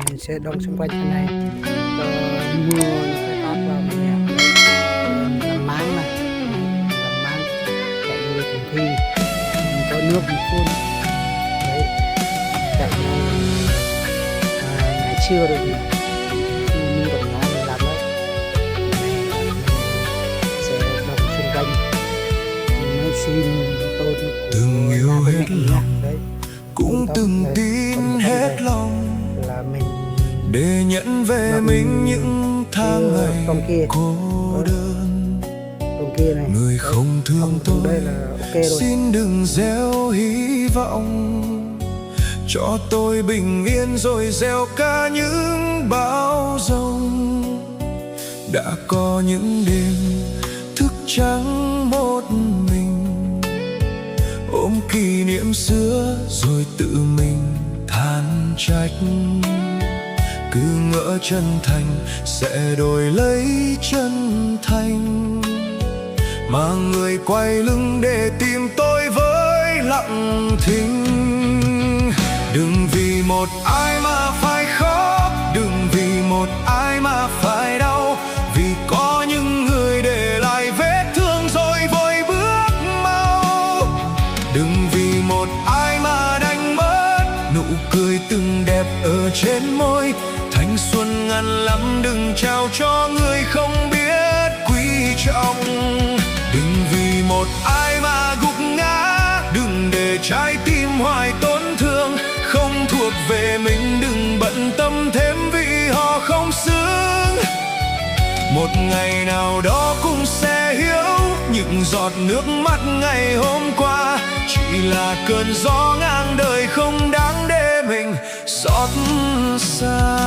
mình sẽ đông xung quanh thế này cho mưa nó phải tát vào nhà làm máng này, làm máng chạy nuôi thường khi có nước mình phun đấy, chạy ngày xưa rồi khi mình còn nhỏ mình làm đấy, mình sẽ đông xung quanh mình xin tôn từng yêu hết lòng đấy, cũng từng tin hết lòng là mình để nhận về mình những tháng ngày cô đơn. Người không thương tôi xin đừng gieo hy vọng, cho tôi bình yên rồi gieo cả những bão giông. Đã có những đêm thức trắng một mình, ôm kỷ niệm xưa rồi tự mình than trách. Cứ ngỡ chân thành sẽ đổi lấy chân thành, mà người quay lưng để tìm tôi với lặng thinh. Đừng vì một ai mà phải khóc, đừng vì một ai mà phải đau, vì có những người để lại vết thương rồi vội bước mau. Đừng vì một ai mà đánh mất nụ cười từng đẹp ở trên môi. Thanh xuân ngàn lắm đừng trao cho người không biết quý trọng. Đừng vì một ai mà gục ngã, đừng để trái tim hoài tổn thương. Không thuộc về mình đừng bận tâm thêm vì họ không xứng. Một ngày nào đó cũng sẽ hiểu những giọt nước mắt ngày hôm qua chỉ là cơn gió ngang đời, không đáng để mình xót xa.